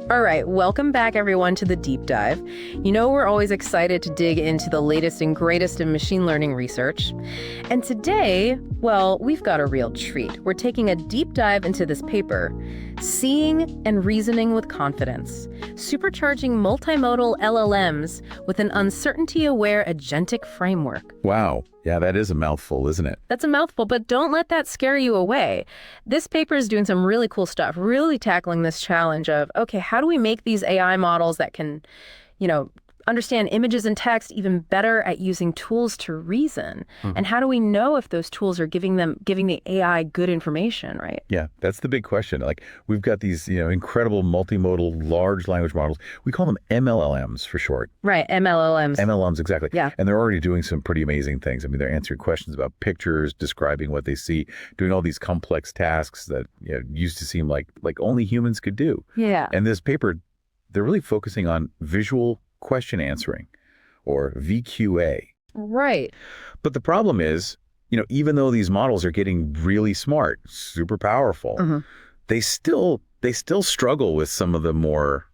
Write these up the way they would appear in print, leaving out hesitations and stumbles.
All right, welcome back everyone to the deep dive. You know, we're always excited to dig into the latest and greatest in machine learning research. And today, well, we've got a real treat. We're taking a deep dive into this paper, Seeing and Reasoning with Confidence, Supercharging Multimodal LLMs with an Uncertainty-Aware Agentic Framework. Wow. Yeah, that is a mouthful, isn't it? That's a mouthful, but don't let that scare you away. This paper is doing some really cool stuff, really tackling this challenge of, okay, how do we make these AI models that can, understand images and text even better at using tools to reason? And how do we know if those tools are giving the AI good information, right? Yeah, that's the big question. Like, we've got these, incredible multimodal large language models. We call them MLLMs for short. Right, MLLMs. MLMs, exactly. Yeah. And they're already doing some pretty amazing things. I mean, they're answering questions about pictures, describing what they see, doing all these complex tasks that used to seem like only humans could do. Yeah. And this paper, they're really focusing on visual question answering, or VQA. Right. But the problem is, even though these models are getting really smart, super powerful, they still struggle with some of the more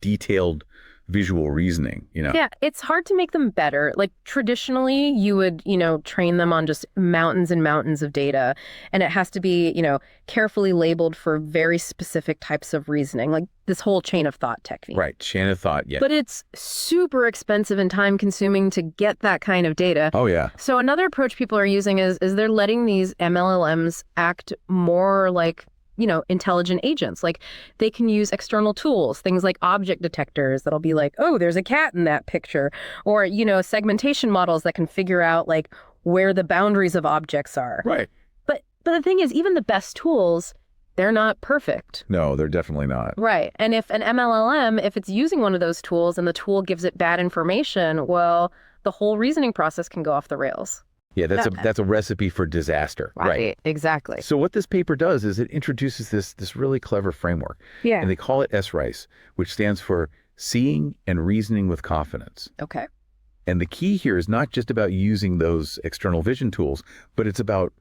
detailed visual reasoning, Yeah, it's hard to make them better. Like traditionally, you would, train them on just mountains and mountains of data, and it has to be, carefully labeled for very specific types of reasoning, like this whole chain of thought technique. Right, chain of thought, yeah. But it's super expensive and time consuming to get that kind of data. Oh, yeah. So another approach people are using is they're letting these MLLMs act more like intelligent agents. Like they can use external tools, things like object detectors that'll be like, oh, there's a cat in that picture, or, segmentation models that can figure out like where the boundaries of objects are. Right. But the thing is, even the best tools, they're not perfect. No, they're definitely not. Right. And if an MLLM, if it's using one of those tools and the tool gives it bad information, well, the whole reasoning process can go off the rails. Yeah, that's a recipe for disaster. Right, exactly. So what this paper does is it introduces this really clever framework. Yeah. And they call it SRICE, which stands for Seeing and Reasoning with Confidence. Okay. And the key here is not just about using those external vision tools, but it's about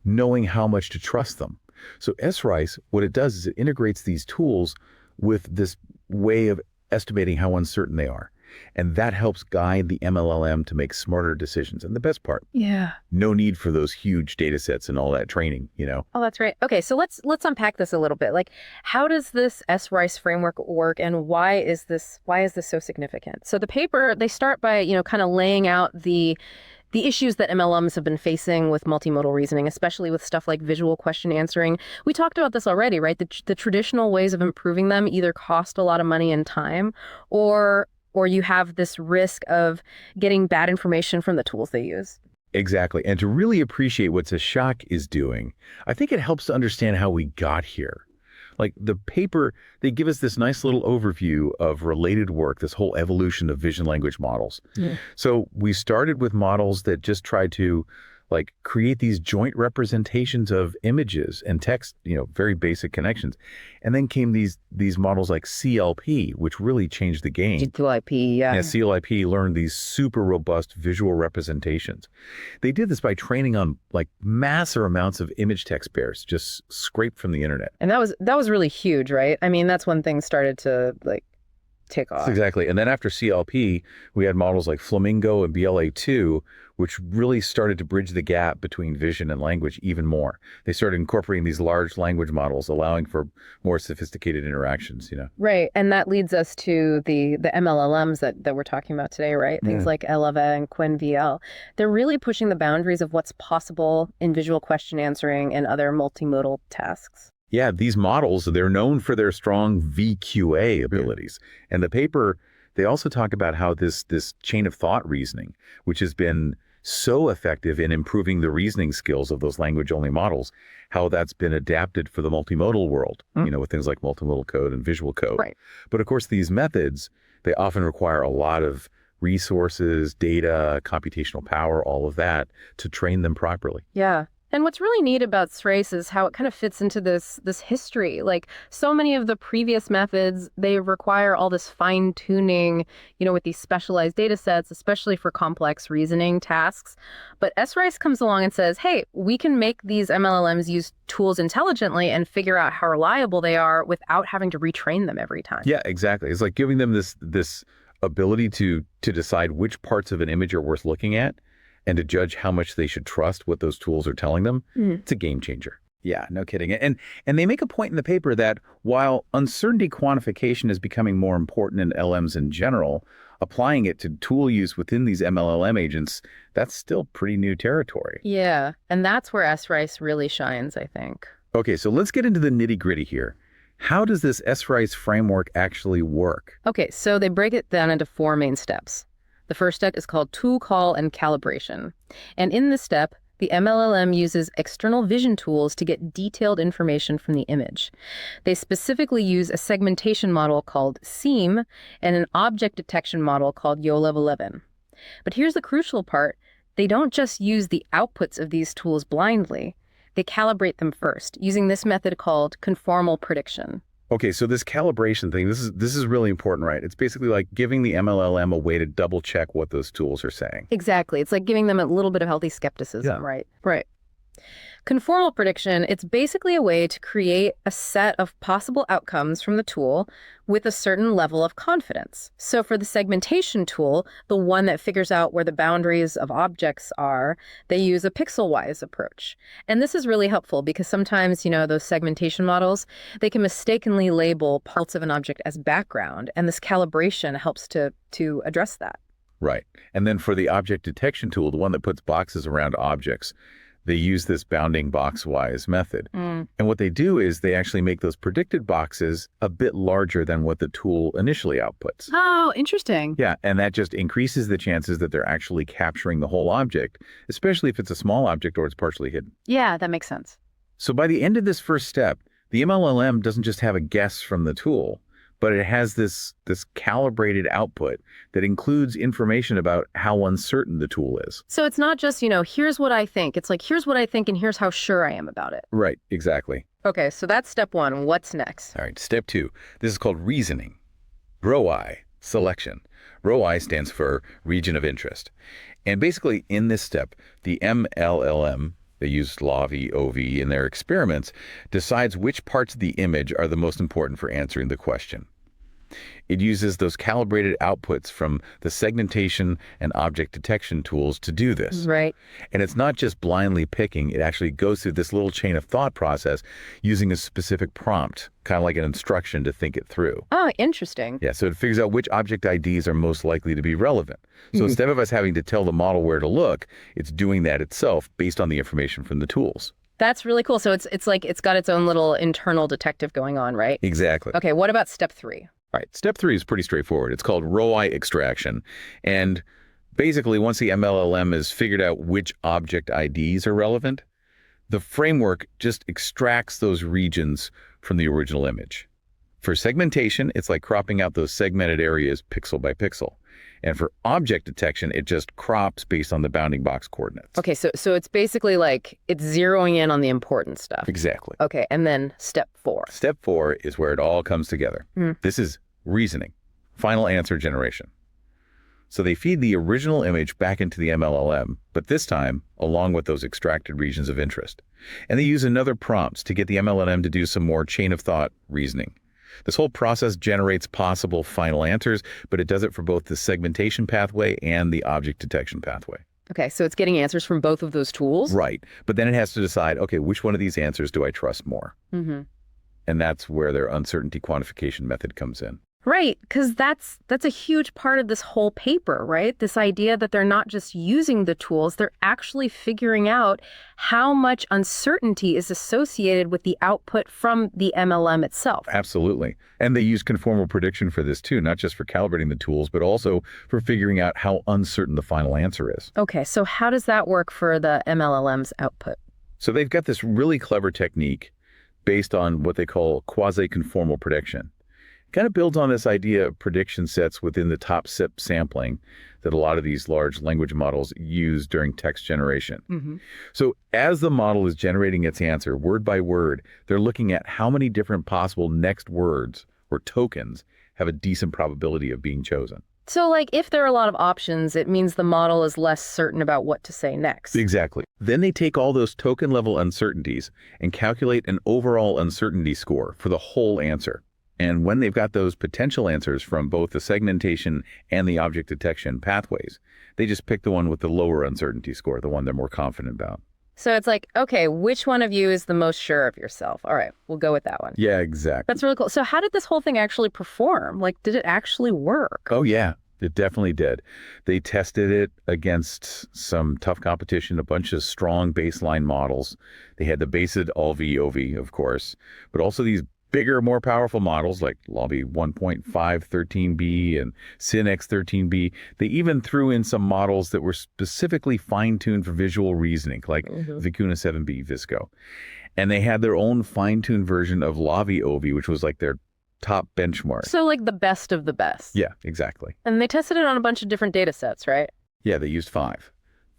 knowing how much to trust them. So SRICE, what it does is it integrates these tools with this way of estimating how uncertain they are. And that helps guide the MLLM to make smarter decisions. And the best part, no need for those huge data sets and all that training, Oh, that's right. Okay, so let's unpack this a little bit. Like, how does this SRICE framework work, and why is this so significant? So the paper, they start by, kind of laying out the issues that MLMs have been facing with multimodal reasoning, especially with stuff like visual question answering. We talked about this already, right? The traditional ways of improving them either cost a lot of money and time, or you have this risk of getting bad information from the tools they use. Exactly. And to really appreciate what Sashak is doing, I think it helps to understand how we got here. Like the paper, they give us this nice little overview of related work, this whole evolution of vision language models. Yeah. So we started with models that just tried to create these joint representations of images and text, very basic connections. And then came these models like CLP, which really changed the game. CLP, yeah. Yeah, CLIP learned these super robust visual representations. They did this by training on massive amounts of image text pairs, just scraped from the internet. And that was really huge, right? I mean, that's when things started to take off. Exactly. And then after CLP, we had models like Flamingo and BLA2, which really started to bridge the gap between vision and language even more. They started incorporating these large language models, allowing for more sophisticated interactions, Right. And that leads us to the MLLMs that we're talking about today, right? Things like LLVA and QuantiFy. They're really pushing the boundaries of what's possible in visual question answering and other multimodal tasks. Yeah, these models, they're known for their strong VQA abilities. And the paper, they also talk about how this chain of thought reasoning, which has been so effective in improving the reasoning skills of those language-only models, how that's been adapted for the multimodal world, with things like multimodal code and visual code. Right. But of course, these methods, they often require a lot of resources, data, computational power, all of that to train them properly. Yeah. And what's really neat about SRACE is how it kind of fits into this history. Like so many of the previous methods, they require all this fine tuning, with these specialized data sets, especially for complex reasoning tasks. But SRICE comes along and says, hey, we can make these MLLMs use tools intelligently and figure out how reliable they are without having to retrain them every time. Yeah, exactly. It's like giving them this ability to decide which parts of an image are worth looking at and to judge how much they should trust what those tools are telling them. It's a game changer. Yeah, no kidding. And they make a point in the paper that while uncertainty quantification is becoming more important in LMs in general, applying it to tool use within these MLLM agents, that's still pretty new territory. Yeah, and that's where SRICE really shines, I think. Okay, so let's get into the nitty-gritty here. How does this SRICE framework actually work? Okay, so they break it down into 4 main steps. The first step is called tool call and calibration. And in this step, the MLLM uses external vision tools to get detailed information from the image. They specifically use a segmentation model called SEAM and an object detection model called YOLEV11. But here's the crucial part. They don't just use the outputs of these tools blindly. They calibrate them first, using this method called conformal prediction. Okay, so this calibration thing, this is really important, right? It's basically like giving the MLLM a way to double check what those tools are saying. Exactly. It's like giving them a little bit of healthy skepticism, right? Right. Conformal prediction, it's basically a way to create a set of possible outcomes from the tool with a certain level of confidence. So for the segmentation tool, the one that figures out where the boundaries of objects are, they use a pixel-wise approach. And this is really helpful because sometimes, those segmentation models, they can mistakenly label parts of an object as background, and this calibration helps to address that. Right. And then for the object detection tool, the one that puts boxes around objects, they use this bounding box-wise method. And what they do is they actually make those predicted boxes a bit larger than what the tool initially outputs. Oh, interesting. Yeah, and that just increases the chances that they're actually capturing the whole object, especially if it's a small object or it's partially hidden. Yeah, that makes sense. So by the end of this first step, the MLLM doesn't just have a guess from the tool, but it has this calibrated output that includes information about how uncertain the tool is. So it's not just, here's what I think. It's like, here's what I think and here's how sure I am about it. Right, exactly. Okay, so that's step 1. What's next? All right, step 2. This is called reasoning. ROI, selection. ROI stands for region of interest. And basically in this step, the MLLM, they use LAVI, OV in their experiments, decides which parts of the image are the most important for answering the question. It uses those calibrated outputs from the segmentation and object detection tools to do this. Right. And it's not just blindly picking, it actually goes through this little chain of thought process using a specific prompt, kind of like an instruction to think it through. Oh, interesting. Yeah, so it figures out which object IDs are most likely to be relevant. So instead of us having to tell the model where to look, it's doing that itself based on the information from the tools. That's really cool. So it's like it's got its own little internal detective going on, right? Exactly. Okay, what about step 3? All right, step 3 is pretty straightforward. It's called ROI extraction. And basically, once the MLLM has figured out which object IDs are relevant, the framework just extracts those regions from the original image. For segmentation, it's like cropping out those segmented areas pixel by pixel. And for object detection, it just crops based on the bounding box coordinates. Okay, so it's basically like it's zeroing in on the important stuff. Exactly. Okay, and then step 4. Step 4 is where it all comes together. This is reasoning, final answer generation. So they feed the original image back into the MLLM, but this time along with those extracted regions of interest. And they use another prompts to get the MLLM to do some more chain of thought reasoning. This whole process generates possible final answers, but it does it for both the segmentation pathway and the object detection pathway. Okay, so it's getting answers from both of those tools? Right, but then it has to decide, okay, which one of these answers do I trust more? And that's where their uncertainty quantification method comes in. Right, because that's a huge part of this whole paper, right? This idea that they're not just using the tools, they're actually figuring out how much uncertainty is associated with the output from the MLM itself. Absolutely. And they use conformal prediction for this too, not just for calibrating the tools, but also for figuring out how uncertain the final answer is. Okay, so how does that work for the MLLM's output? So they've got this really clever technique based on what they call quasi-conformal prediction. Kind of builds on this idea of prediction sets within the top SIP sampling that a lot of these large language models use during text generation. So as the model is generating its answer word by word, they're looking at how many different possible next words or tokens have a decent probability of being chosen. So, like, if there are a lot of options, it means the model is less certain about what to say next. Exactly. Then they take all those token level uncertainties and calculate an overall uncertainty score for the whole answer. And when they've got those potential answers from both the segmentation and the object detection pathways, they just pick the one with the lower uncertainty score, the one they're more confident about. So it's like, okay, which one of you is the most sure of yourself? All right, we'll go with that one. Yeah, exactly. That's really cool. So how did this whole thing actually perform? Like, did it actually work? Oh, yeah. It definitely did. They tested it against some tough competition, a bunch of strong baseline models. They had the Bayesian LV, of course, but also these bigger, more powerful models like LAVI 1.513b and SynX13b. They even threw in some models that were specifically fine-tuned for visual reasoning, like Vicuna 7b Visco. And they had their own fine-tuned version of LAVI, which was like their top benchmark. So like the best of the best. Yeah, exactly. And they tested it on a bunch of different data sets, right? Yeah, they used 5.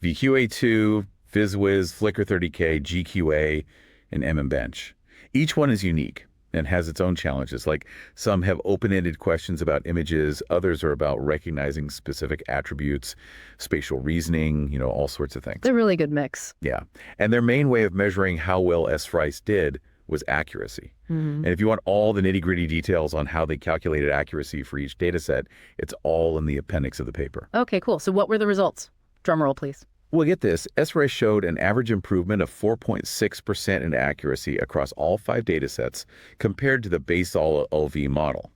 VQA2, VizWiz, Flickr 30K, GQA, and MMBench. Each one is unique and has its own challenges. Like some have open-ended questions about images, others are about recognizing specific attributes, spatial reasoning, all sorts of things. They're a really good mix. Yeah. And their main way of measuring how well SRICE did was accuracy. And if you want all the nitty-gritty details on how they calculated accuracy for each data set, it's all in the appendix of the paper. Okay, cool. So what were the results? Drum roll, please. Well, get this. SRICE showed an average improvement of 4.6% in accuracy across all 5 data sets compared to the base LV model.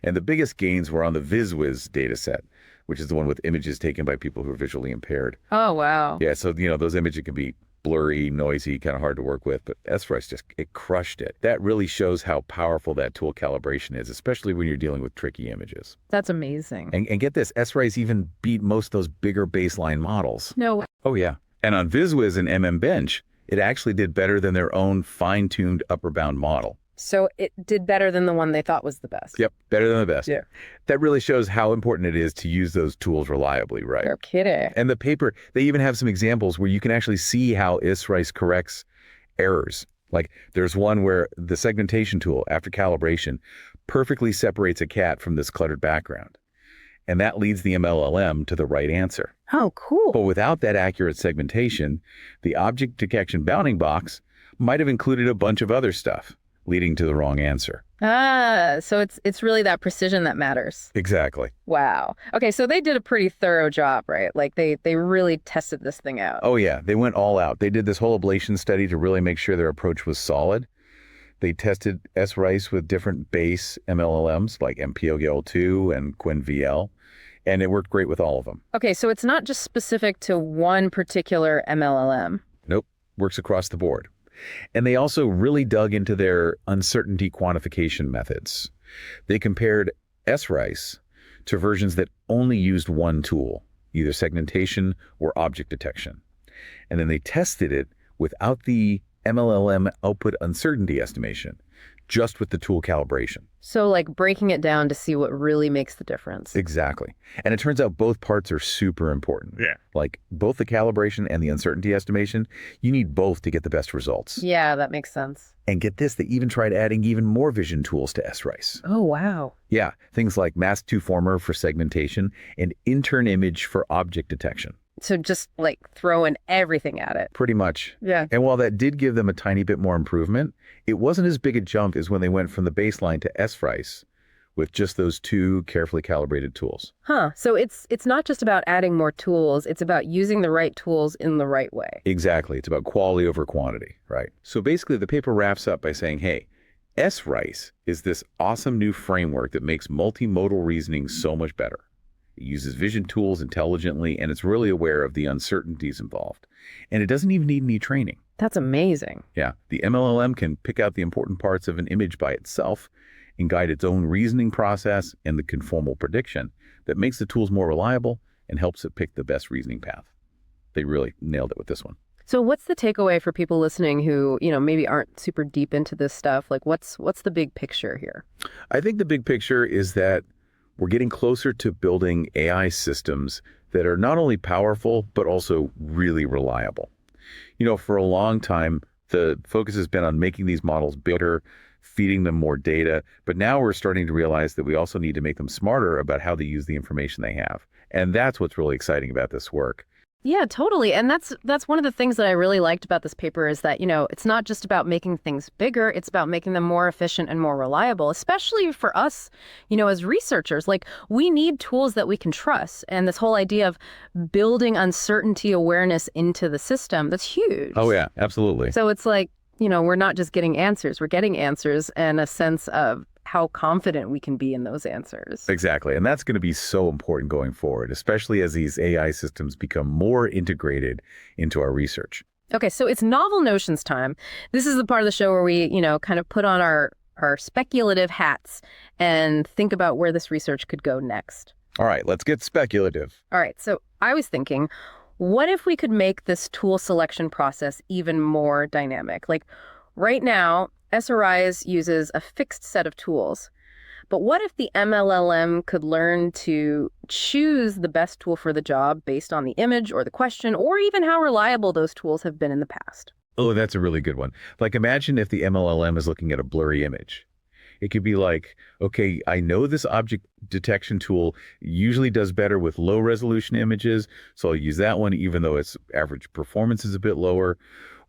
And the biggest gains were on the VizWiz data set, which is the one with images taken by people who are visually impaired. Oh, wow. Yeah, so, those images can be blurry, noisy, kind of hard to work with, but SRICE it crushed it. That really shows how powerful that tool calibration is, especially when you're dealing with tricky images. That's amazing. And get this, SRICE even beat most of those bigger baseline models. No way. Oh, yeah. And on VizWiz and MMBench, it actually did better than their own fine-tuned upper bound model. So it did better than the one they thought was the best. Yep, better than the best. Yeah. That really shows how important it is to use those tools reliably, right? You're kidding. And the paper, they even have some examples where you can actually see how SRICE corrects errors. Like there's one where the segmentation tool, after calibration, perfectly separates a cat from this cluttered background. And that leads the MLLM to the right answer. Oh, cool. But without that accurate segmentation, the object detection bounding box might have included a bunch of other stuff, leading to the wrong answer. So it's really that precision that matters. Exactly. Wow. Okay, so they did a pretty thorough job, right? Like they really tested this thing out. Oh yeah, they went all out. They did this whole ablation study to really make sure their approach was solid. They tested SRICE with different base MLLMs like MPOGL2 and QuinVL, and it worked great with all of them. Okay, so it's not just specific to one particular MLLM. Nope, works across the board. And they also really dug into their uncertainty quantification methods. They compared SRICE to versions that only used one tool, either segmentation or object detection. And then they tested it without the MLLM output uncertainty estimation, just with the tool calibration. So like breaking it down to see what really makes the difference. Exactly. And it turns out both parts are super important. Yeah. Like both the calibration and the uncertainty estimation, you need both to get the best results. Yeah, that makes sense. And get this, they even tried adding even more vision tools to SRICE. Oh, wow. Yeah, things like Mask2Former for segmentation and intern image for object detection. So just like throwing everything at it. Pretty much. Yeah. And while that did give them a tiny bit more improvement, it wasn't as big a jump as when they went from the baseline to SRICE with just those 2 carefully calibrated tools. Huh. So it's not just about adding more tools. It's about using the right tools in the right way. Exactly. It's about quality over quantity, right? So basically the paper wraps up by saying, hey, SRICE is this awesome new framework that makes multimodal reasoning so much better. It uses vision tools intelligently, and it's really aware of the uncertainties involved. And it doesn't even need any training. That's amazing. Yeah, the MLLM can pick out the important parts of an image by itself and guide its own reasoning process and the conformal prediction that makes the tools more reliable and helps it pick the best reasoning path. They really nailed it with this one. So what's the takeaway for people listening who, maybe aren't super deep into this stuff? Like what's the big picture here? I think the big picture is that we're getting closer to building AI systems that are not only powerful, but also really reliable. For a long time, the focus has been on making these models bigger, feeding them more data. But now we're starting to realize that we also need to make them smarter about how they use the information they have. And that's what's really exciting about this work. Yeah, totally. And that's one of the things that I really liked about this paper is that, it's not just about making things bigger, it's about making them more efficient and more reliable, especially for us, as researchers. Like, we need tools that we can trust. And this whole idea of building uncertainty awareness into the system, that's huge. Oh, yeah, absolutely. So it's like, we're not just getting answers, we're getting answers and a sense of how confident we can be in those answers. Exactly. And that's going to be so important going forward, especially as these AI systems become more integrated into our research. Okay, so it's novel notions time. This is the part of the show where we, kind of put on our speculative hats and think about where this research could go next. All right, let's get speculative. All right, so I was thinking, what if we could make this tool selection process even more dynamic? Like right now, SRIs uses a fixed set of tools. But what if the MLLM could learn to choose the best tool for the job based on the image or the question, or even how reliable those tools have been in the past? Oh, that's a really good one. Like, imagine if the MLLM is looking at a blurry image. It could be like, okay, I know this object detection tool usually does better with low resolution images, so I'll use that one even though its average performance is a bit lower.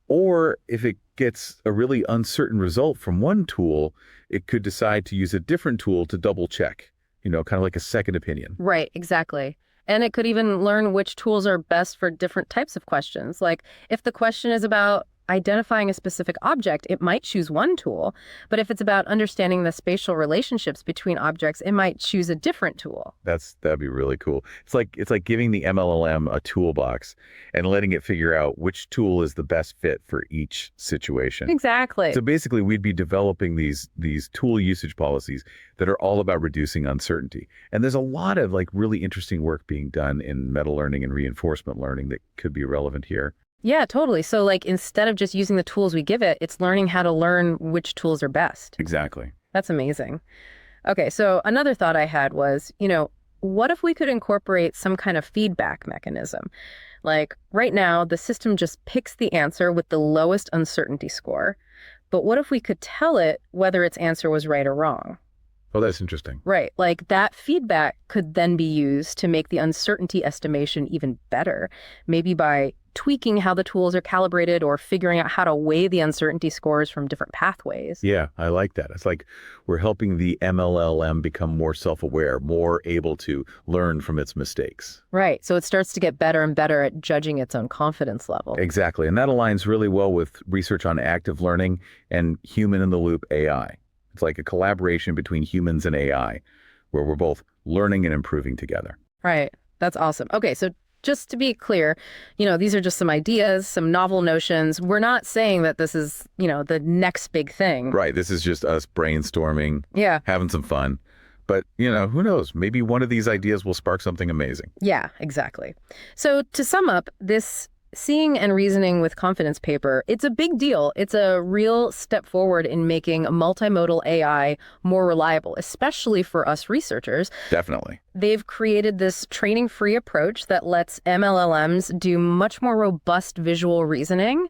Or if it gets a really uncertain result from one tool, it could decide to use a different tool to double check, kind of like a second opinion. Right, exactly. And it could even learn which tools are best for different types of questions. Like if the question is about identifying a specific object, it might choose one tool. But if it's about understanding the spatial relationships between objects, it might choose a different tool. That'd be really cool. It's like giving the MLLM a toolbox and letting it figure out which tool is the best fit for each situation. Exactly. So basically, we'd be developing these tool usage policies that are all about reducing uncertainty. And there's a lot of really interesting work being done in meta learning and reinforcement learning that could be relevant here. Yeah, totally. So instead of just using the tools we give it, it's learning how to learn which tools are best. Exactly. That's amazing. Okay, so another thought I had was, what if we could incorporate some kind of feedback mechanism? Like right now, the system just picks the answer with the lowest uncertainty score. But what if we could tell it whether its answer was right or wrong? Oh, that's interesting. Right. Like that feedback could then be used to make the uncertainty estimation even better, maybe by tweaking how the tools are calibrated or figuring out how to weigh the uncertainty scores from different pathways. Yeah, I like that. It's like we're helping the MLLM become more self-aware, more able to learn from its mistakes. Right. So it starts to get better and better at judging its own confidence level. Exactly. And that aligns really well with research on active learning and human-in-the-loop AI. It's like a collaboration between humans and AI, where we're both learning and improving together. Right. That's awesome. Okay, so just to be clear, these are just some ideas, some novel notions. We're not saying that this is, the next big thing. Right. This is just us brainstorming, having some fun. But, who knows? Maybe one of these ideas will spark something amazing. Yeah, exactly. So to sum up, this Seeing and Reasoning with Confidence paper, it's a big deal. It's a real step forward in making multimodal AI more reliable, especially for us researchers. Definitely. They've created this training-free approach that lets MLLMs do much more robust visual reasoning.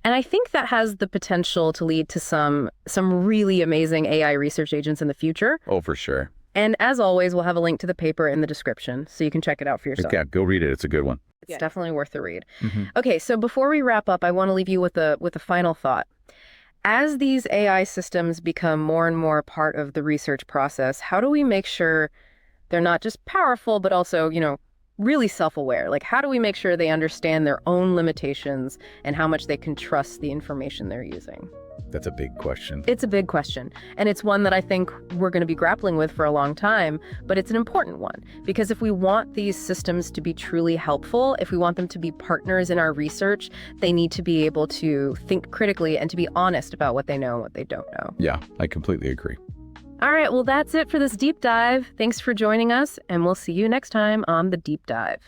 And I think that has the potential to lead to some really amazing AI research agents in the future. Oh, for sure. And as always, we'll have a link to the paper in the description so you can check it out for yourself. Yeah, go read it. It's a good one. It's definitely worth the read. Mm-hmm. Okay, so before we wrap up, I want to leave you with a final thought. As these AI systems become more and more part of the research process, how do we make sure they're not just powerful, but also, really self-aware? Like, how do we make sure they understand their own limitations and how much they can trust the information they're using? That's a big question. It's a big question. And it's one that I think we're going to be grappling with for a long time, but it's an important one. Because if we want these systems to be truly helpful, if we want them to be partners in our research, they need to be able to think critically and to be honest about what they know and what they don't know. Yeah, I completely agree. All right, well, that's it for this deep dive. Thanks for joining us, and we'll see you next time on The Deep Dive.